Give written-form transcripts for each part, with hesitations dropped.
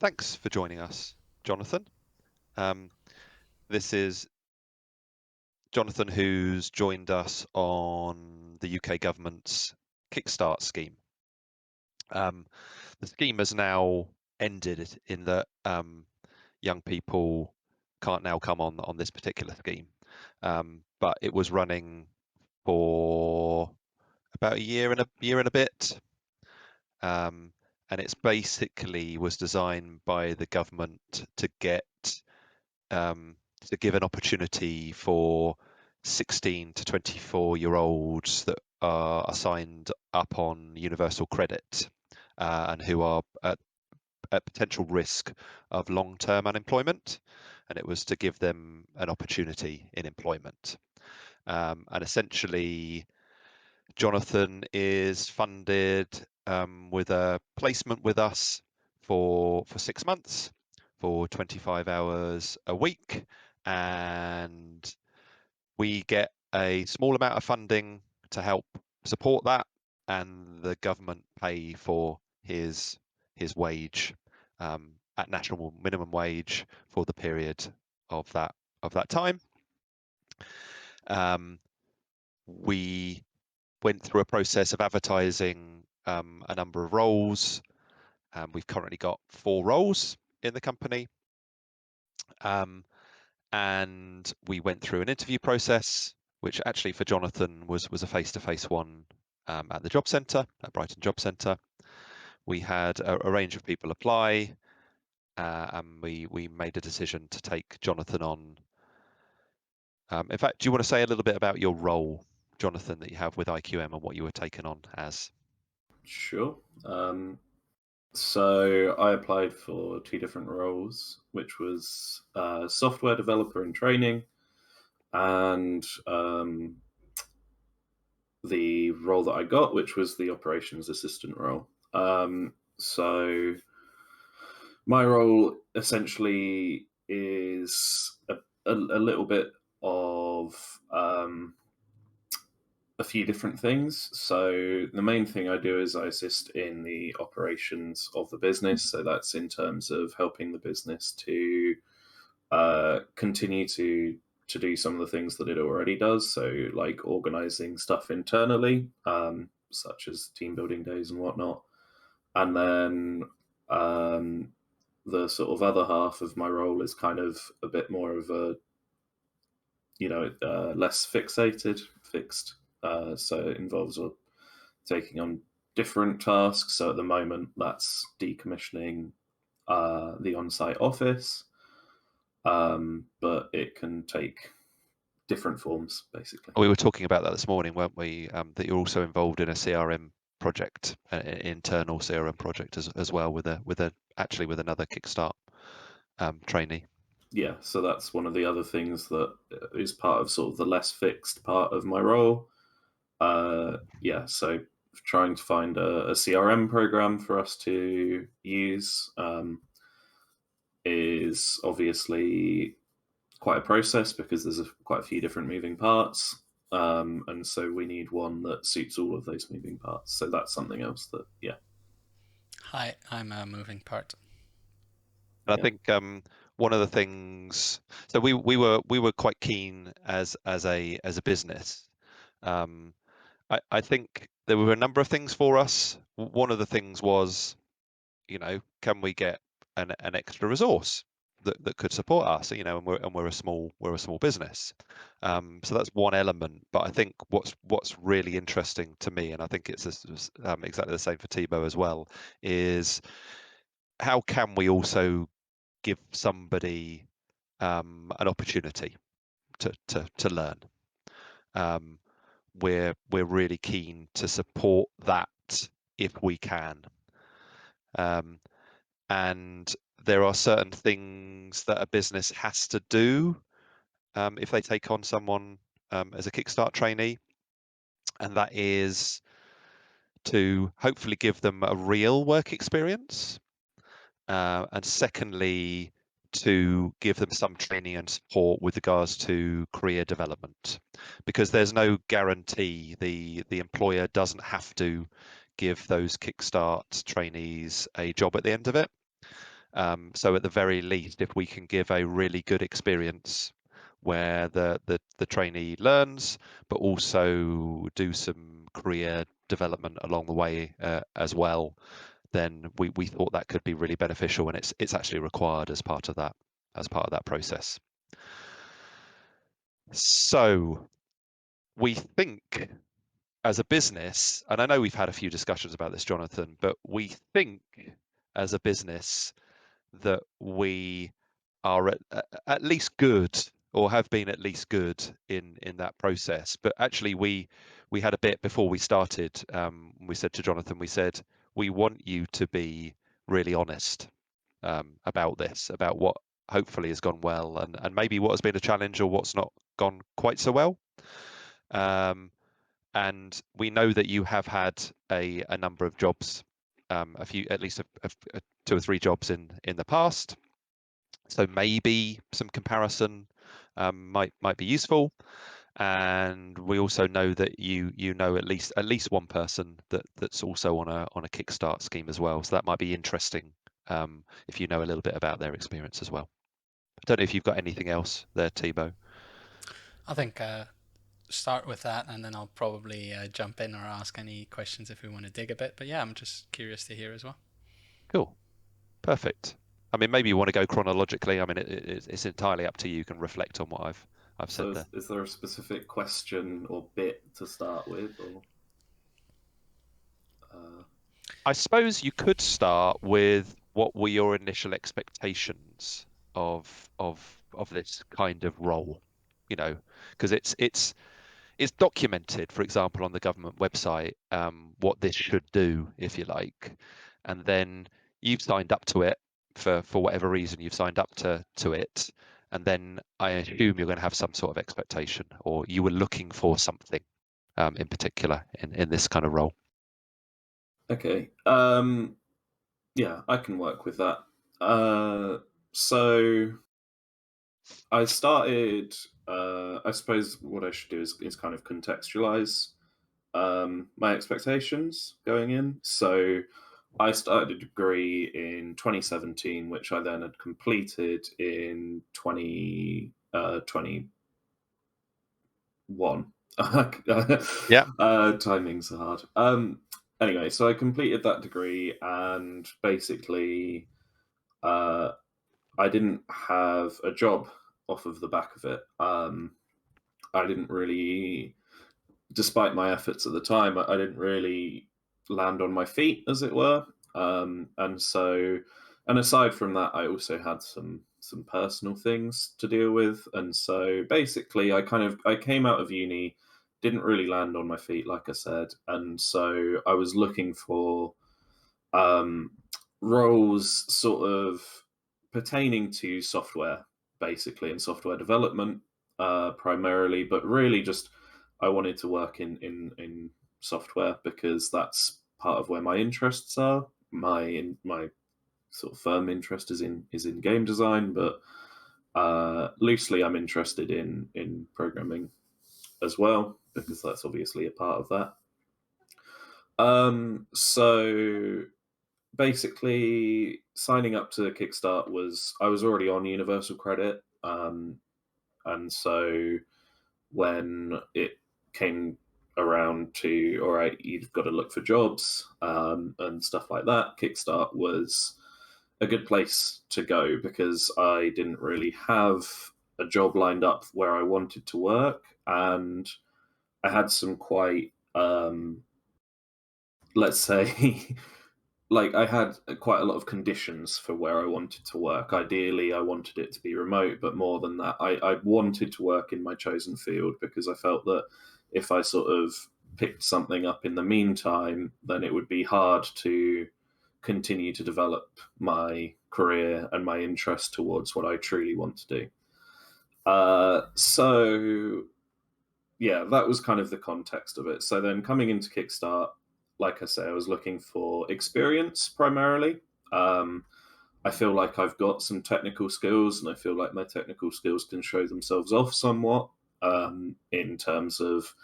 Thanks for joining us, Jonathan. This is Jonathan, who's joined us on the UK government's Kickstart scheme. The scheme has now ended in that young people can't now come on this particular scheme, but it was running for about a year and a bit. And it's basically was designed by the government to get to give an opportunity for 16 to 24-year-olds that are signed up on universal credit and who are at potential risk of long-term unemployment, and it was to give them an opportunity in employment. And essentially, Jonathan is funded with a placement with us for 6 months for 25 hours a week, and we get a small amount of funding to help support that, and the government pay for his wage at national minimum wage for the period of that time. We went through a process of advertising a number of roles. We've currently got 4 roles in the company. And we went through an interview process, which actually for Jonathan was a face-to-face one at the job centre, at Brighton Job Centre. We had a range of people apply, and we made a decision to take Jonathan on. In fact, do you want to say a little bit about your role, Jonathan, that you have with IQM and what you were taken on as? Sure. So I applied for 2 different roles, which was software developer in training and the role that I got, which was the operations assistant role. So my role essentially is a little bit of a few different things. So the main thing I do is I assist in the operations of the business. So that's in terms of helping the business to continue to do some of the things that it already does. So like organizing stuff internally, such as team building days and whatnot. And then the sort of other half of my role is kind of a bit more of a, less fixed. So it involves taking on different tasks. So at the moment, that's decommissioning the on-site office, but it can take different forms, basically. We were talking about that this morning, weren't we? That you're also involved in a CRM project, an internal CRM project as well, with another Kickstart trainee. Yeah, so that's one of the other things that is part of sort of the less fixed part of my role. So trying to find a CRM program for us to use is obviously quite a process because there's quite a few different moving parts. And so we need one that suits all of those moving parts. So that's something else that, yeah. Hi, I'm a moving part. And I think one of the things, so we were quite keen as a business. I think there were a number of things for us. One of the things was, can we get an extra resource that could support us? And we're a small business. So that's one element. But I think what's really interesting to me, and I think it's exactly the same for Thibaut as well, is how can we also give somebody an opportunity to learn. We're really keen to support that if we can. And there are certain things that a business has to do if they take on someone as a Kickstart trainee, and that is to hopefully give them a real work experience, and secondly, to give them some training and support with regards to career development, because there's no guarantee the employer doesn't have to give those Kickstart trainees a job at the end of it. So at the very least, if we can give a really good experience where the trainee learns, but also do some career development along the way as well, then we thought that could be really beneficial, and it's actually required as part of that process. So we think as a business, and I know we've had a few discussions about this, Jonathan, but we think as a business that we are at least good, or have been at least good in that process. But actually, we had a bit before we started. We said to Jonathan, we said, we want you to be really honest about this, about what hopefully has gone well, and maybe what has been a challenge or what's not gone quite so well. And we know that you have had a number of jobs, at least 2 or 3 jobs in the past. So maybe some comparison might be useful. And we also know that you know at least one person that's also on a Kickstart scheme as well. So that might be interesting if you know a little bit about their experience as well. I don't know if you've got anything else there, Thibaut. I think start with that, and then I'll probably jump in or ask any questions if we want to dig a bit. But yeah, I'm just curious to hear as well. Cool. Perfect. I mean, maybe you want to go chronologically. I mean, it's entirely up to you. You can reflect on what I've said So there. is there a specific question or bit to start with, or? I suppose you could start with what were your initial expectations of this kind of role, you know, because it's documented, for example, on the government website, what this should do, if you like, and then you've signed up to it for whatever reason you've signed up to it, and then I assume you're going to have some sort of expectation, or you were looking for something in particular in this kind of role. Okay. Yeah, I can work with that. So I started. I suppose what I should do is kind of contextualize my expectations going in. So I started a degree in 2017, which I then had completed in 2021. Yeah. Timings are hard. Anyway, so I completed that degree, and basically, I didn't have a job off of the back of it. I didn't really, despite my efforts at the time, I didn't really land on my feet, as it were. And so, and aside from that, I also had some personal things to deal with. And so, basically, I came out of uni, didn't really land on my feet, like I said, and so I was looking for um, roles sort of pertaining to software, basically, and software development primarily, but really just I wanted to work in software because that's part of where my interests are. My sort of firm interest is in game design, but loosely I'm interested in programming as well because that's obviously a part of that. So basically signing up to Kickstart I was already on universal credit, and so when it came around to all right, you've got to look for jobs and stuff like that, Kickstart was a good place to go because I didn't really have a job lined up where I wanted to work, and I had some quite let's say like I had quite a lot of conditions for where I wanted to work. Ideally, I wanted it to be remote, but more than that, I wanted to work in my chosen field because I felt that if I sort of picked something up in the meantime, then it would be hard to continue to develop my career and my interest towards what I truly want to do. So yeah, that was kind of the context of it. So then coming into Kickstart, like I say, I was looking for experience primarily. Um, I feel like I've got some technical skills, and I feel like my technical skills can show themselves off somewhat in terms of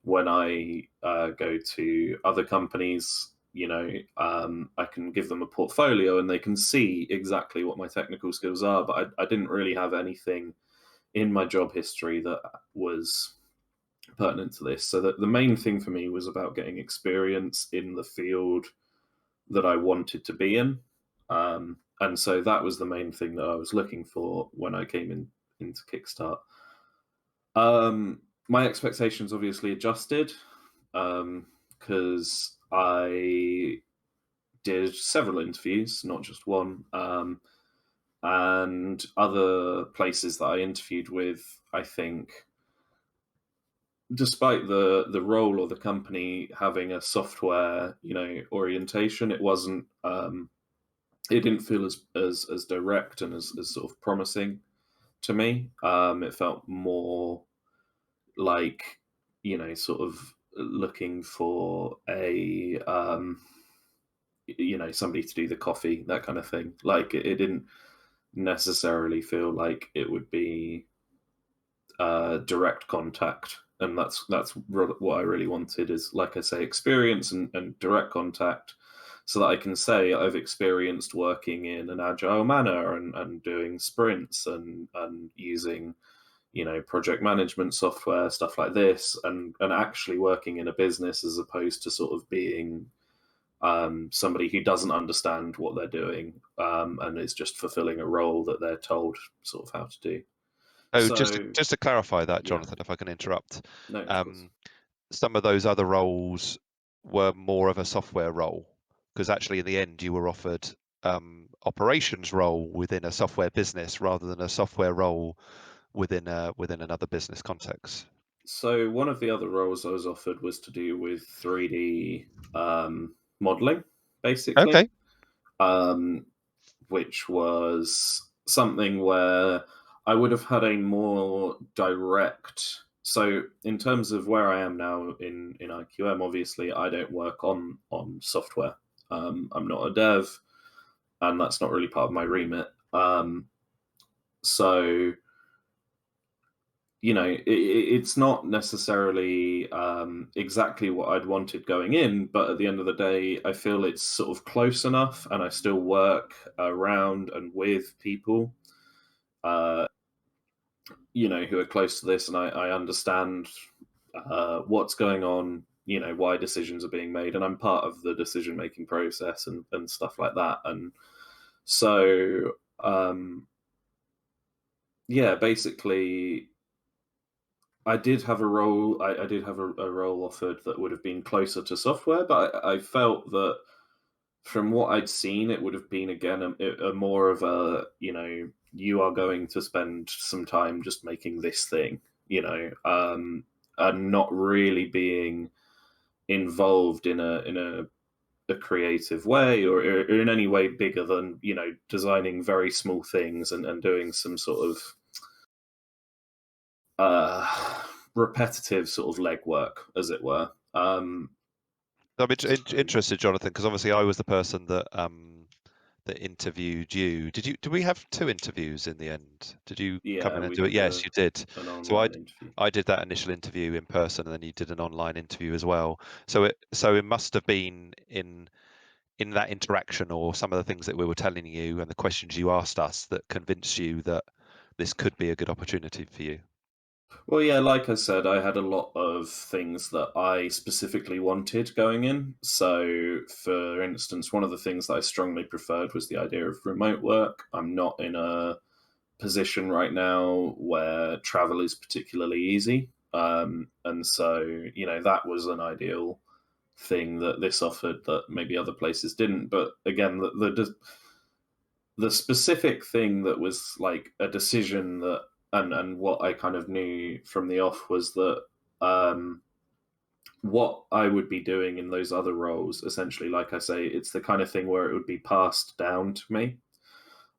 when I go to other companies. I can give them a portfolio and they can see exactly what my technical skills are, but I didn't really have anything in my job history that was pertinent to this. So that the main thing for me was about getting experience in the field that I wanted to be in. And so that was the main thing that I was looking for when I came into Kickstart. My expectations obviously adjusted because I did several interviews, not just one, and other places that I interviewed with, I think, despite the role or the company having a software orientation, it wasn't it didn't feel as direct and as sort of promising to me. It felt more like sort of looking for a somebody to do the coffee, that kind of thing. Like it didn't necessarily feel like it would be direct contact, and that's what I really wanted is, like I say, experience and direct contact, so that I can say I've experienced working in an agile manner and doing sprints and using project management software, stuff like this, and actually working in a business, as opposed to sort of being somebody who doesn't understand what they're doing and is just fulfilling a role that they're told sort of how to do. Oh, So just to clarify that, yeah, Jonathan, if I can interrupt, no, of course. some of those other roles were more of a software role, because actually in the end you were offered operations role within a software business rather than a software role within another business context. So one of the other roles I was offered was to do with 3D modeling, basically. Okay. Which was something where I would have had a more direct. So in terms of where I am now in IQM, obviously I don't work on software. I'm not a dev, and that's not really part of my remit. So it's not necessarily exactly what I'd wanted going in, but at the end of the day, I feel it's sort of close enough, and I still work around and with people, uh, who are close to this, and I understand what's going on, why decisions are being made, and I'm part of the decision-making process and stuff like that. And so, basically, I did have a role. I did have a role offered that would have been closer to software, but I felt that from what I'd seen, it would have been again a more of a you are going to spend some time just making this thing, and not really being involved in a creative way or in any way bigger than designing very small things and doing some sort of repetitive sort of legwork, as it were. I'm interested, Jonathan, because obviously I was the person that that interviewed you. Did we have two interviews in the end? Did you come Yeah, in and we do it? did Yes, you did. an So online interview. I did that initial interview in person, and then you did an online interview as well. So it must have been in that interaction, or some of the things that we were telling you and the questions you asked us, that convinced you that this could be a good opportunity for you. Well, yeah, like I said, I had a lot of things that I specifically wanted going in. So, for instance, one of the things that I strongly preferred was the idea of remote work. I'm not in a position right now where travel is particularly easy. And so, that was an ideal thing that this offered that maybe other places didn't. But again, the specific thing that was like a decision that and what I kind of knew from the off was that what I would be doing in those other roles, essentially, like I say, it's the kind of thing where it would be passed down to me,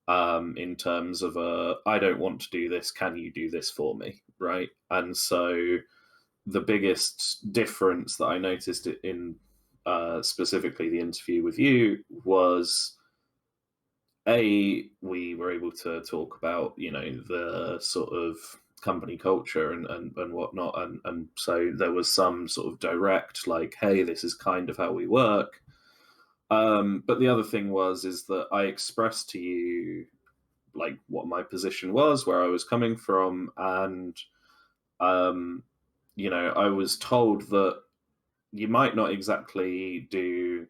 in terms of I don't want to do this, can you do this for me, right? And so the biggest difference that I noticed in specifically the interview with you was, we were able to talk about the sort of company culture and whatnot, and so there was some sort of direct, like, hey, this is kind of how we work, But the other thing is that I expressed to you like what my position was, where I was coming from, and um, I was told that you might not exactly do,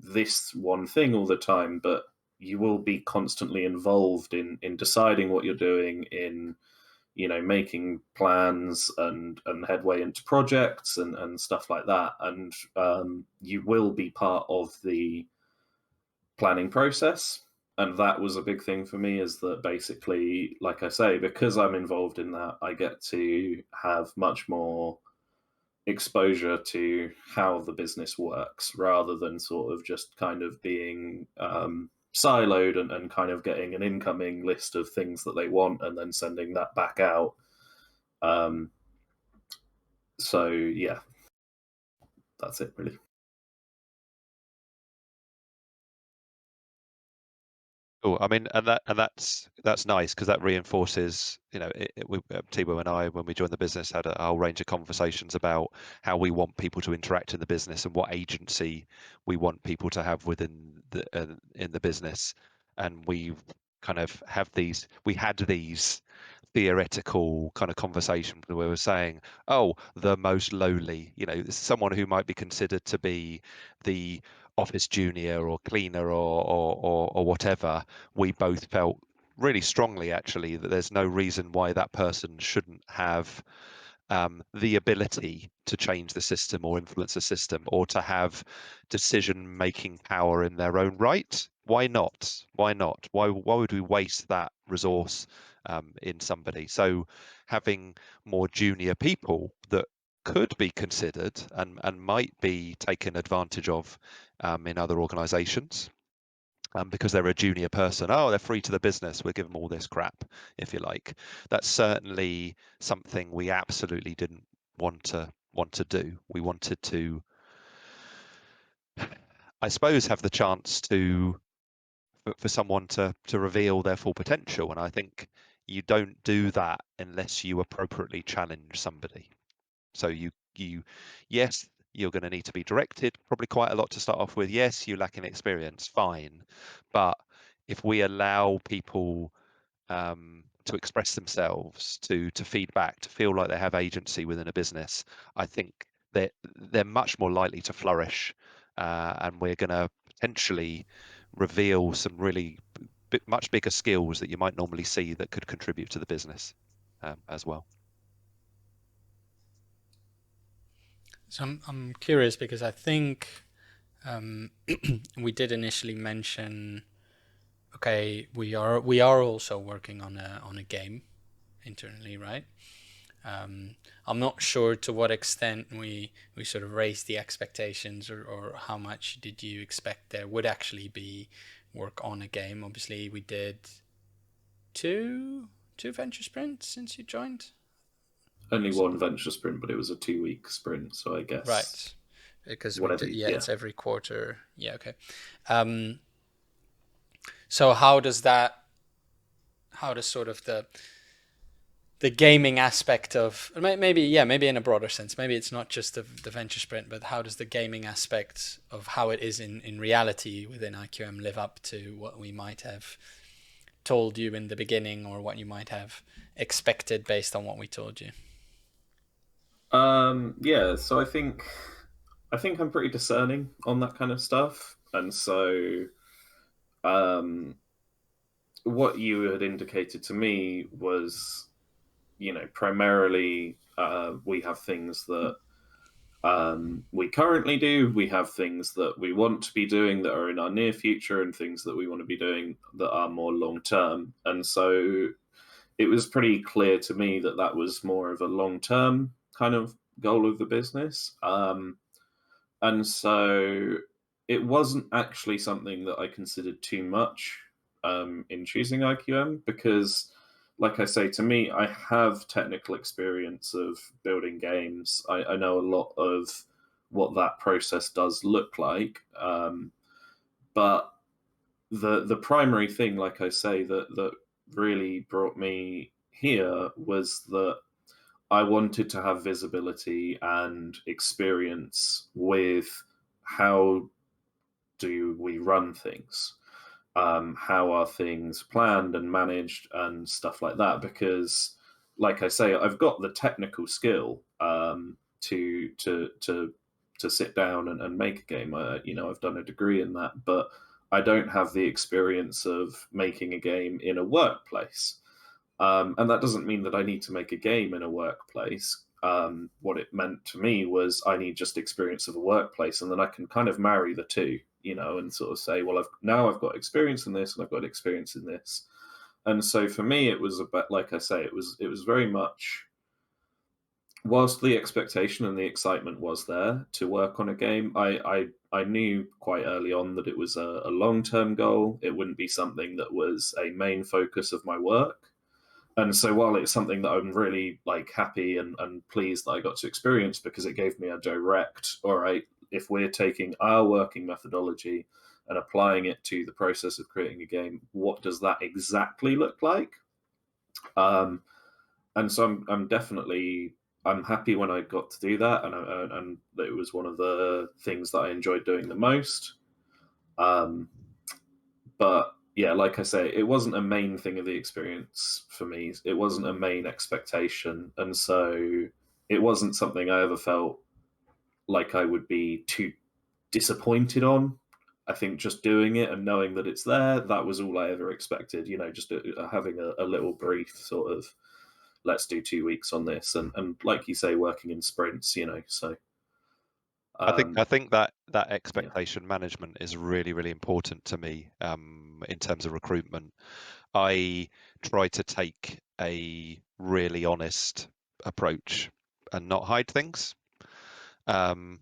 this one thing all the time, but you will be constantly involved in deciding what you're doing, in making plans and headway into projects and stuff like that, and you will be part of the planning process. And that was a big thing for me, is that basically, like I say, because I'm involved in that, I get to have much more exposure to how the business works, rather than sort of just kind of being siloed and kind of getting an incoming list of things that they want and then sending that back out. um, so yeah, that's it really. Cool. I mean, that's nice, because that reinforces, Thibaut and I, when we joined the business, had a whole range of conversations about how we want people to interact in the business and what agency we want people to have within in the business. And we had these theoretical kind of conversation where we were saying, oh, the most lowly, someone who might be considered to be the office junior or cleaner or whatever. We both felt really strongly, actually, that there's no reason why that person shouldn't have the ability to change the system or influence the system, or to have decision-making power in their own right. Why not? Why not? Why would we waste that resource in somebody? So having more junior people that could be considered and might be taken advantage of in other organizations, because they're a junior person. Oh, they're free to the business. We'll give them all this crap, if you like. That's certainly something we absolutely didn't want to do. We wanted to, I suppose, have the chance for someone to reveal their full potential. And I think you don't do that unless you appropriately challenge somebody. So yes, you're going to need to be directed probably quite a lot to start off with. Yes, you lack in experience, fine. But if we allow people to express themselves, to feedback, to feel like they have agency within a business, I think they're much more likely to flourish, and we're going to potentially reveal some really much bigger skills that you might normally see that could contribute to the business as well. So I'm curious, because I think we did initially mention, okay, we are also working on a game internally, right? I'm not sure to what extent we sort of raised the expectations, or how much did you expect there would actually be work on a game. Obviously, we did two venture sprints since you joined. Only one venture sprint, but it was a 2-week sprint, so I guess Right, because it's every quarter. Yeah, okay. So how does sort of the gaming aspect of, maybe in a broader sense, maybe it's not just the venture sprint, but how does the gaming aspect of how it is in reality within IQM live up to what we might have told you in the beginning, or what you might have expected based on what we told you? Yeah, so I think I'm pretty discerning on that kind of stuff, and so what you had indicated to me was, primarily we have things that we currently do, we have things that we want to be doing that are in our near future, and things that we want to be doing that are more long term. And so it was pretty clear to me that that was more of a long term kind of goal of the business. And so it wasn't actually something that I considered too much in choosing IQM, because, like I say, to me, I have technical experience of building games. I know a lot of what that process does look like. But the primary thing, like I say, that really brought me here was that I wanted to have visibility and experience with how do we run things? How are things planned and managed and stuff like that? Because, like I say, I've got the technical skill to sit down and make a game. I've done a degree in that, but I don't have the experience of making a game in a workplace. And that doesn't mean that I need to make a game in a workplace. What it meant to me was I need just experience of a workplace, and then I can kind of marry the two, and sort of say, well, I've got experience in this, and I've got experience in this. And so for me, it was about, like I say, it was very much, whilst the expectation and the excitement was there to work on a game, I knew quite early on that it was a long-term goal. It wouldn't be something that was a main focus of my work. And so while it's something that I'm really happy and pleased that I got to experience, because it gave me a direct, all right, if we're taking our working methodology and applying it to the process of creating a game, what does that exactly look like? And so I'm happy when I got to do that, and it was one of the things that I enjoyed doing the most. But yeah, like I say, it wasn't a main thing of the experience for me. It wasn't a main expectation, and so it wasn't something I ever felt like I would be too disappointed on. I think just doing it and knowing that it's there, that was all I ever expected. Just having a little brief sort of, let's do 2 weeks on this, and like you say, working in sprints. So I think that yeah. expectation management is really, really important to me in terms of recruitment. I try to take a really honest approach and not hide things. And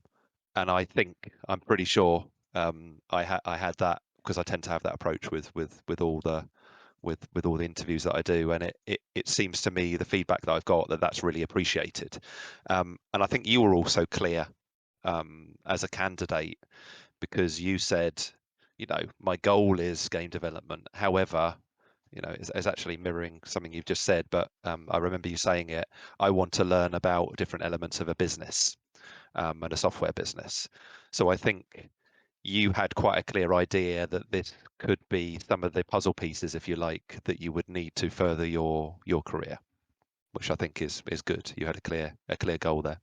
I'm pretty sure I had that, because I tend to have that approach with all the all the interviews that I do, and it seems to me, the feedback that I've got, that's really appreciated. And I think you were also clear as a candidate, because you said, my goal is game development. However, it's actually mirroring something you've just said, but I remember you saying it. I want to learn about different elements of a business and a software business. So I think you had quite a clear idea that this could be some of the puzzle pieces, if you like, that you would need to further your career, which I think is good. You had a clear goal there.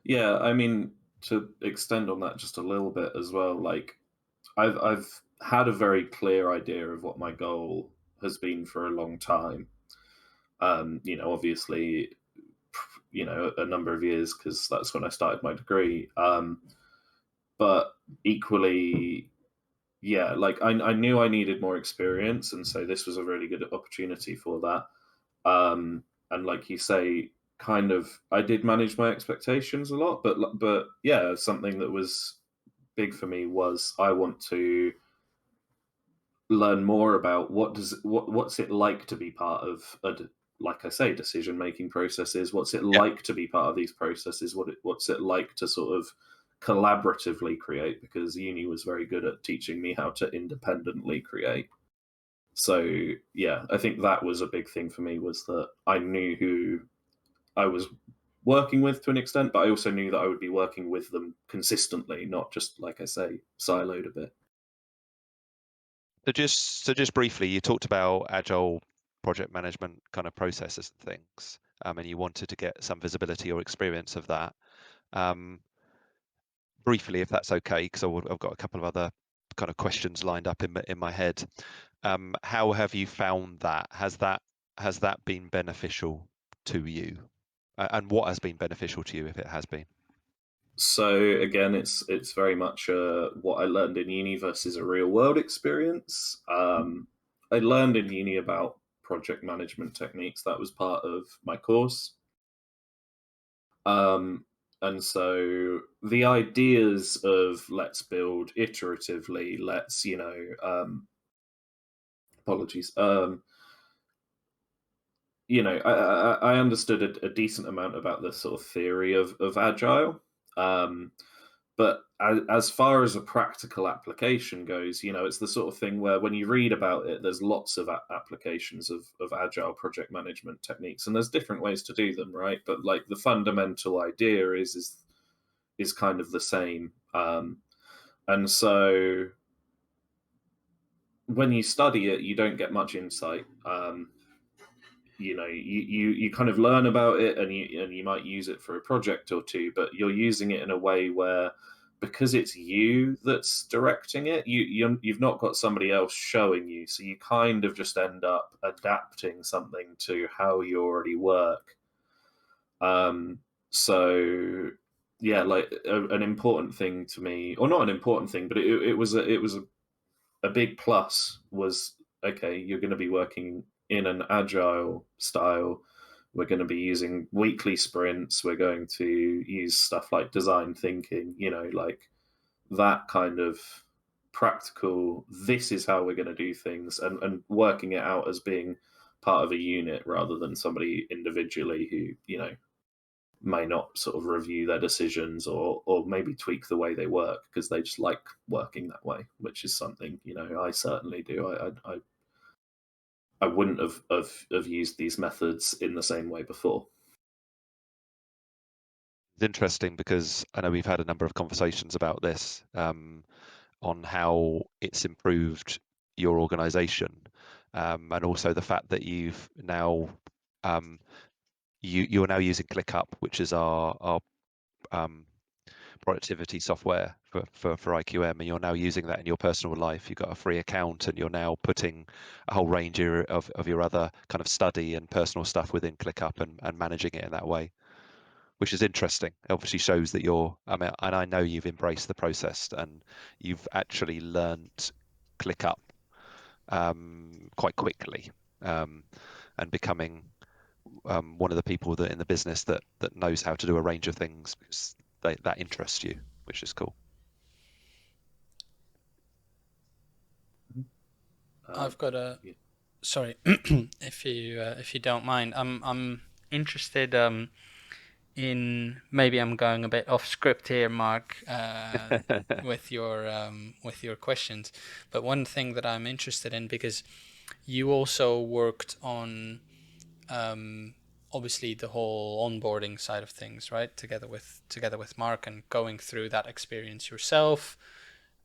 Yeah, I mean, to extend on that just a little bit as well, I've had a very clear idea of what my goal has been for a long time. Obviously, a number of years, because that's when I started my degree. But equally, yeah, I knew I needed more experience, and so this was a really good opportunity for that. And like you say, kind of, I did manage my expectations a lot, but yeah, something that was big for me was I want to learn more about what's it like to be part of like I say, decision making processes. What's it like to be part of these processes? What's it like to sort of collaboratively create? Because uni was very good at teaching me how to independently create. So yeah, I think that was a big thing for me, was that I knew who I was working with to an extent, but I also knew that I would be working with them consistently, not just, like I say, siloed a bit. So just briefly, you talked about agile project management kind of processes and things, and you wanted to get some visibility or experience of that. Briefly, if that's okay, because I've got a couple of other kind of questions lined up in my head. How have you found that? Has that been beneficial to you? And what has been beneficial to you, if it has been? So again, it's very much what I learned in uni versus a real world experience. I learned in uni about project management techniques. That was part of my course. And so the ideas of let's build iteratively, let's, apologies. I understood a decent amount about the sort of theory of agile. But as far as a practical application goes, it's the sort of thing where when you read about it, there's lots of applications of agile project management techniques, and there's different ways to do them, right? But the fundamental idea is kind of the same. And so when you study it, you don't get much insight. You kind of learn about it, and you might use it for a project or two, but you're using it in a way where, because it's you that's directing it, you've not got somebody else showing you, so you kind of just end up adapting something to how you already work. So yeah, like an important thing to me, or not an important thing, but it was a big plus was, okay, you're going to be working in an agile style. We're going to be using weekly sprints. We're going to use stuff like design thinking, like that kind of practical, this is how we're going to do things, and working it out as being part of a unit rather than somebody individually who, may not sort of review their decisions or maybe tweak the way they work because they just like working that way, which is something, I certainly do. I wouldn't have used these methods in the same way before. It's interesting because I know we've had a number of conversations about this, on how it's improved your organization, and also the fact that you've now you're now using ClickUp, which is our productivity software for IQM, and you're now using that in your personal life. You've got a free account, and you're now putting a whole range of your other kind of study and personal stuff within ClickUp and managing it in that way, which is interesting. It obviously shows that and I know you've embraced the process and you've actually learnt ClickUp quite quickly, and becoming one of the people that in the business that knows how to do a range of things because that interests you, which is cool. I've got a Yeah. sorry, if you don't mind, I'm interested in, maybe I'm going a bit off script here, Mark, with your questions, but one thing that I'm interested in, because you also worked on obviously the whole onboarding side of things, right? Together with Mark, and going through that experience yourself,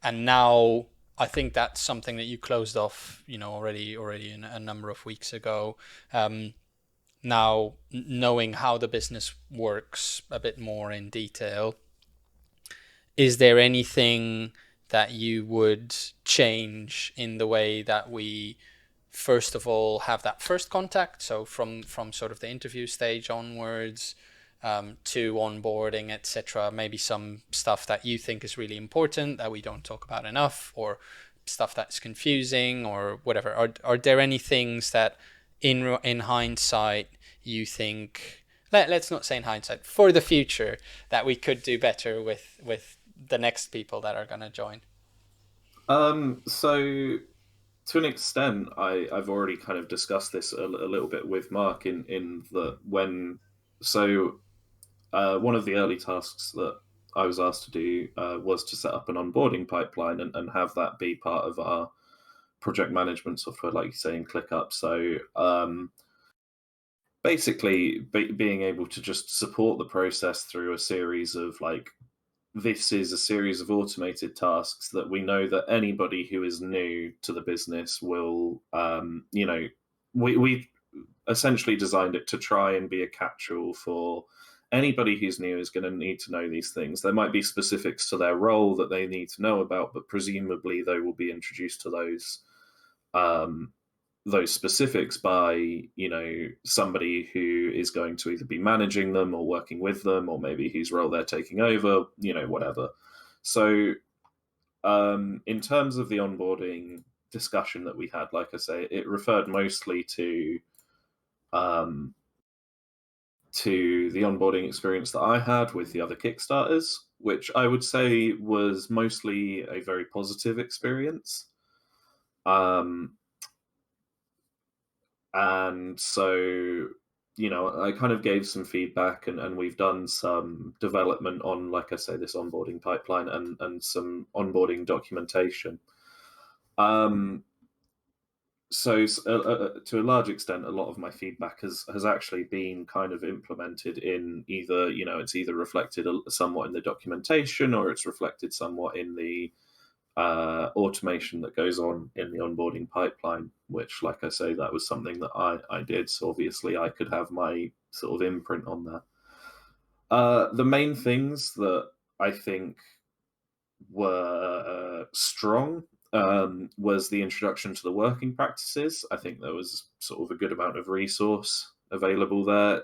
and now I think that's something that you closed off, already in a number of weeks ago. Now knowing how the business works a bit more in detail, is there anything that you would change in the way that we first of all have that first contact, so from sort of the interview stage onwards, to onboarding, etc.? Maybe some stuff that you think is really important that we don't talk about enough, or stuff that's confusing, or whatever. Are there any things that in hindsight you think, let's not say in hindsight, for the future, that we could do better with the next people that are going to join? So to an extent, I've already kind of discussed this a little bit with Mark in the when. So one of the early tasks that I was asked to do was to set up an onboarding pipeline and have that be part of our project management software, like you say, in ClickUp. So basically, being able to just support the process through a series of this is a series of automated tasks that we know that anybody who is new to the business will, we essentially designed it to try and be a catch-all for anybody who's new is going to need to know these things. There might be specifics to their role that they need to know about, but presumably they will be introduced to those specifics by somebody who is going to either be managing them or working with them, or maybe whose role they're taking over, whatever. So in terms of the onboarding discussion that we had, like I say, it referred mostly to the onboarding experience that I had with the other Kickstarters, which I would say was mostly a very positive experience. And so, I kind of gave some feedback, and we've done some development on, like I say, this onboarding pipeline and some onboarding documentation. So to a large extent, a lot of my feedback has actually been kind of implemented in either, it's either reflected somewhat in the documentation, or it's reflected somewhat in the automation that goes on in the onboarding pipeline, which, like I say, that was something that I did. So obviously I could have my sort of imprint on that. The main things that I think were strong was the introduction to the working practices. I think there was sort of a good amount of resource available there.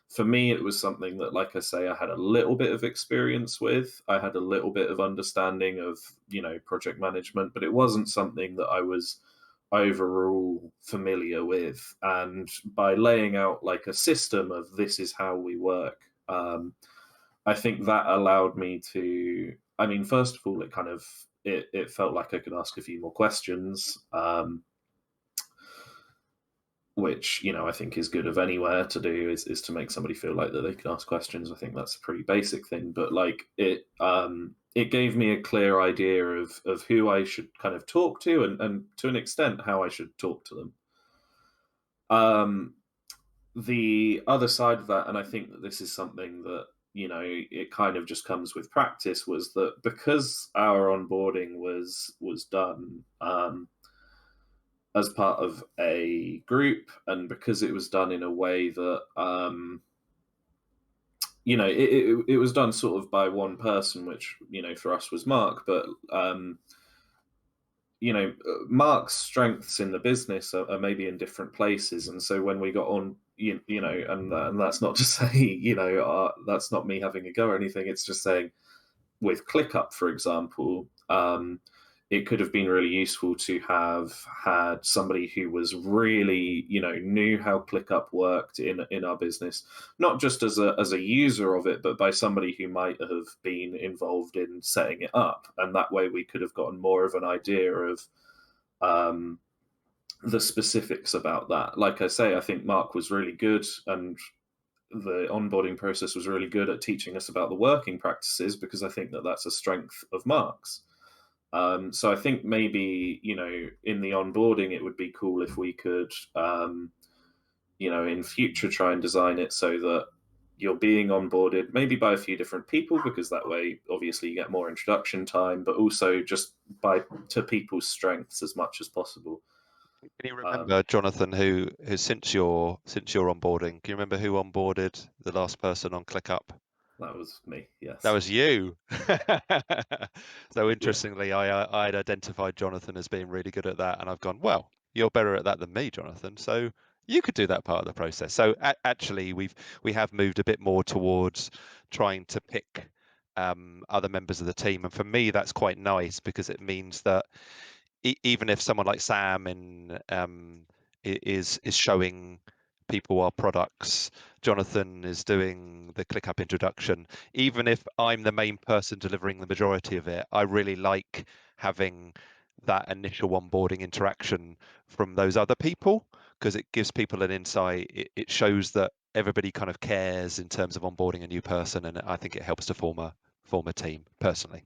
For me, it was something that, like I say, I had a little bit of experience with. I had a little bit of understanding of, project management, but it wasn't something that I was overall familiar with. And by laying out like a system of this is how we work, I think that allowed me to, I mean, first of all, it felt like I could ask a few more questions, which, I think is good of anywhere to do, is to make somebody feel like that they can ask questions. I think that's a pretty basic thing, but like it gave me a clear idea of who I should kind of talk to, and to an extent how I should talk to them. The other side of that, and I think that this is something that, it kind of just comes with practice, was that because our onboarding was done as part of a group, and because it was done in a way that it was done sort of by one person, which for us was Mark, but Mark's strengths in the business are maybe in different places, and so when we got on, and that's not to say that's not me having a go or anything. It's just saying, with ClickUp, for example, it could have been really useful to have had somebody who was really, knew how ClickUp worked in our business, not just as a user of it, but by somebody who might have been involved in setting it up. And that way we could have gotten more of an idea of the specifics about that. Like I say, I think Mark was really good, and the onboarding process was really good at teaching us about the working practices, because I think that that's a strength of Mark's. So I think maybe, in the onboarding, it would be cool if we could, in future try and design it so that you're being onboarded maybe by a few different people, because that way, obviously, you get more introduction time, but also just to people's strengths as much as possible. Can you remember, Jonathan, who since your onboarding, can you remember who onboarded the last person on ClickUp? That was me, yes. That was you. So interestingly, I'd identified Jonathan as being really good at that, and I've gone, well, you're better at that than me, Jonathan. So you could do that part of the process. So actually, we have moved a bit more towards trying to pick other members of the team, and for me, that's quite nice, because it means that even if someone like Sam is showing people our products, Jonathan is doing the ClickUp introduction, even if I'm the main person delivering the majority of it, I really like having that initial onboarding interaction from those other people, because it gives people an insight. It shows that everybody kind of cares in terms of onboarding a new person, and I think it helps to form a team personally.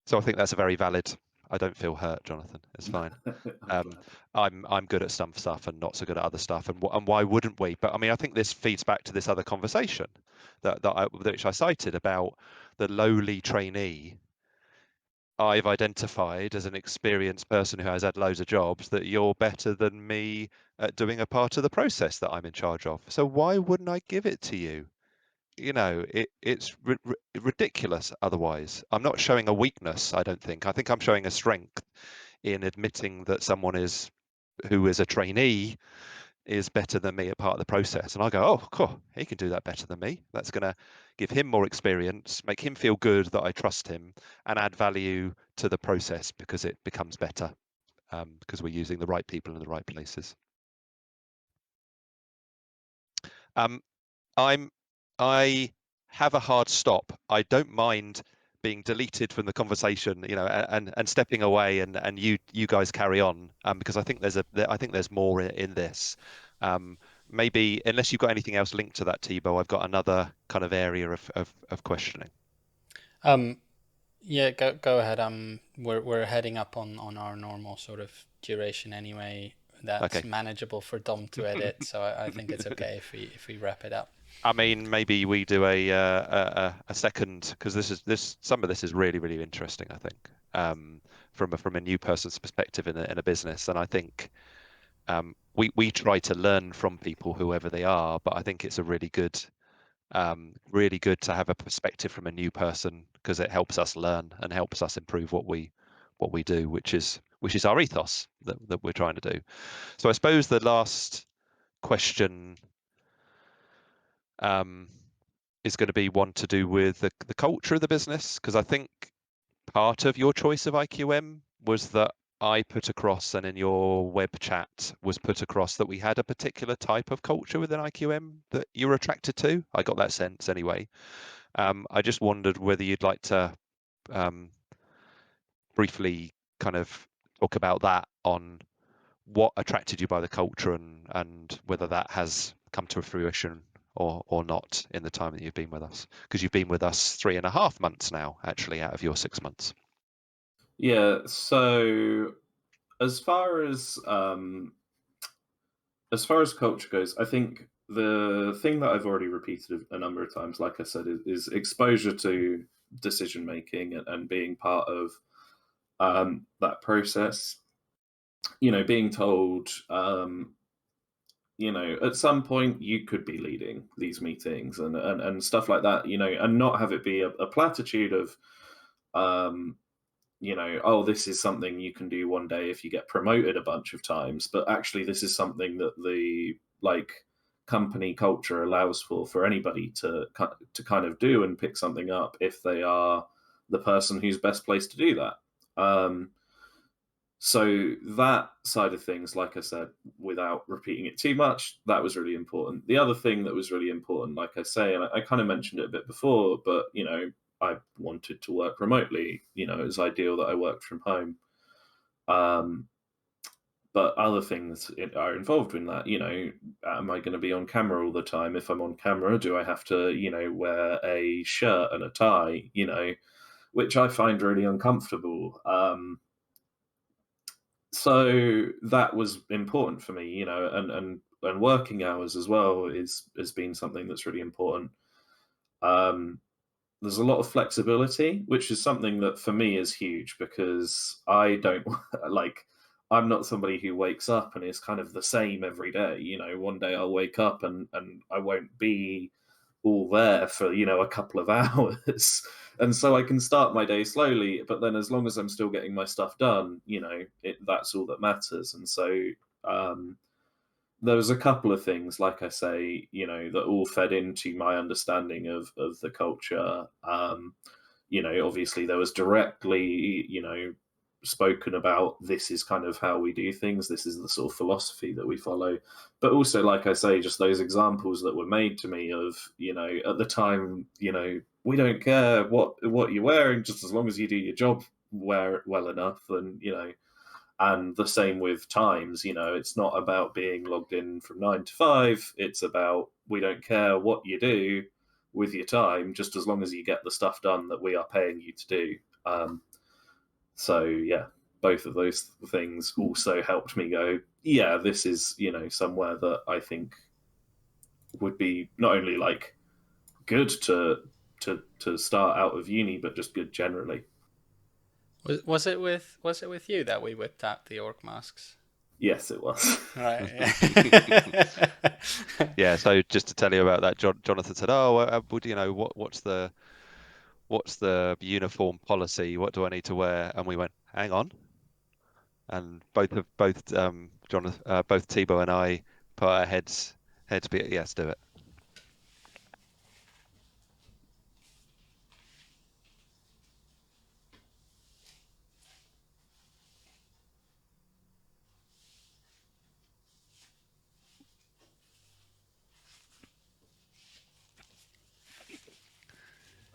So I think that's a very valid. I don't feel hurt, Jonathan. It's fine. I'm good at some stuff and not so good at other stuff, and why wouldn't we? But I mean, I think this feeds back to this other conversation which I cited about the lowly trainee. I've identified as an experienced person who has had loads of jobs that you're better than me at doing a part of the process that I'm in charge of. So why wouldn't I give it to you? It's ridiculous otherwise. I'm not showing a weakness, I don't think. I think I'm showing a strength in admitting that someone who is a trainee is better than me at part of the process. And I go, oh, cool, he can do that better than me. That's going to give him more experience, make him feel good that I trust him, and add value to the process, because it becomes better, because we're using the right people in the right places. I have a hard stop. I don't mind being deleted from the conversation, and stepping away, and you guys carry on, because I think there's more in this. Maybe, unless you've got anything else linked to that, Thibaut, I've got another kind of area of questioning. Yeah, go ahead. We're heading up on our normal sort of duration anyway. That's Okay. manageable for Dom to edit, so I think it's okay if we wrap it up. I mean, maybe we do a second, because some of this is really, really interesting, I think, from a new person's perspective in a business. And I think we try to learn from people, whoever they are, but I think it's a really good to have a perspective from a new person, because it helps us learn and helps us improve what we do, which is our ethos that we're trying to do. So I suppose the last question is going to be one to do with the culture of the business, because I think part of your choice of IQM was that I put across, and in your web chat was put across, that we had a particular type of culture within IQM that you were attracted to. I got that sense anyway. I just wondered whether you'd like to briefly kind of talk about that, on what attracted you by the culture, and whether that has come to fruition or not in the time that you've been with us, because you've been with us 3.5 months now, actually, out of your 6 months. Yeah. So as far as culture goes, I think the thing that I've already repeated a number of times, like I said, is exposure to decision making and being part of that process. Being told, at some point you could be leading these meetings and stuff like that, and not have it be a platitude of, um, oh, this is something you can do one day if you get promoted a bunch of times, but actually this is something that the company culture allows for anybody to kind of do and pick something up if they are the person who's best placed to do that. So that side of things, like I said, without repeating it too much, that was really important. The other thing that was really important, like I say, and I kind of mentioned it a bit before, but I wanted to work remotely. It was ideal that I worked from home. But other things are involved in that. Am I going to be on camera all the time? If I'm on camera, do I have to, wear a shirt and a tie? Which I find really uncomfortable. So that was important for me, and working hours as well has been something that's really important. There's a lot of flexibility, which is something that for me is huge, because I don't I'm not somebody who wakes up and is kind of the same every day. One day I'll wake up and I won't be all there for a couple of hours, and so I can start my day slowly, but then as long as I'm still getting my stuff done, that's all that matters. And so there was a couple of things, like I say, that all fed into my understanding of the culture. Obviously there was directly, spoken about, this is kind of how we do things, this is the sort of philosophy that we follow. But also, like I say, just those examples that were made to me of, at the time, we don't care what you're wearing, just as long as you do your job well enough. And the same with times, it's not about being logged in from 9 to 5. It's about, we don't care what you do with your time, just as long as you get the stuff done that we are paying you to do. So yeah, both of those things also helped me go, yeah, this is, somewhere that I think would be not only good to start out of uni, but just good generally. Was it with you that we whipped out the orc masks? Yes, it was. Right. Yeah. So just to tell you about that, Jonathan said, "Oh, what's the uniform policy? What do I need to wear?" And we went, "Hang on." And both Thibaut and I put our heads be, yes, do it.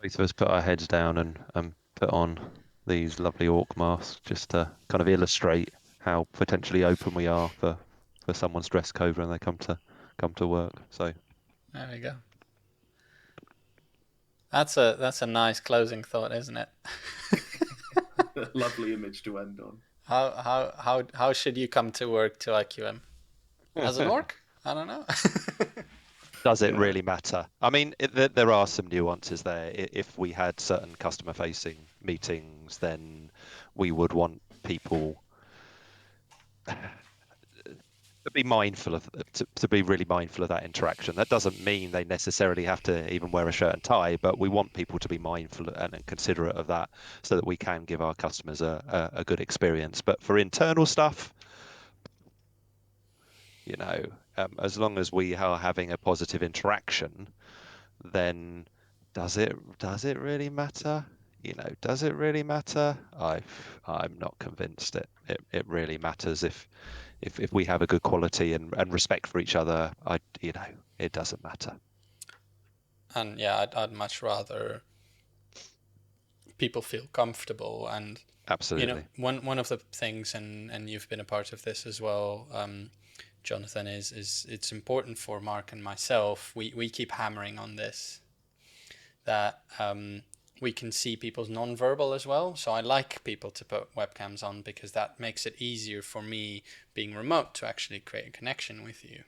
Both of us put our heads down and put on these lovely orc masks, just to kind of illustrate how potentially open we are for someone's dress code when they come to work. So There we go. That's a nice closing thought, isn't it? Lovely image to end on. How should you come to work to IQM? As an orc? I don't know. Does it Yeah. really matter? I mean, there are some nuances there. If we had certain customer-facing meetings, then we would want people to be mindful of to be really mindful of that interaction. That doesn't mean they necessarily have to even wear a shirt and tie, but we want people to be mindful and considerate of that so that we can give our customers a good experience. But for internal stuff, as long as we are having a positive interaction, then does it really matter? Does it really matter? I'm not convinced it really matters if we have a good quality and respect for each other. It doesn't matter. And yeah, I'd much rather people feel comfortable. And Absolutely. one of the things, and you've been a part of this as well, Jonathan, is it's important for Mark and myself. We keep hammering on this, that we can see people's non-verbal as well. So I like people to put webcams on because that makes it easier for me, being remote, to actually create a connection with you.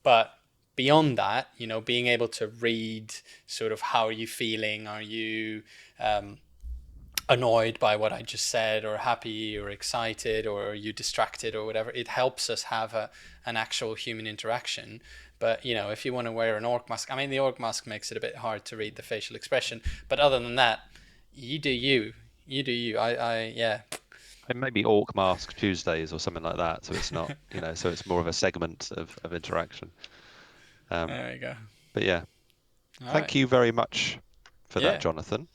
But beyond that, being able to read sort of how are you feeling, are you annoyed by what I just said, or happy or excited, or are you distracted or whatever, it helps us have an actual human interaction. But if you want to wear an orc mask, I mean, the orc mask makes it a bit hard to read the facial expression, but other than that, you do you. Yeah. And maybe Orc Mask Tuesdays or something like that. So it's not, so it's more of a segment of interaction. There you go. But yeah, All thank right. you very much for that, Yeah. Jonathan.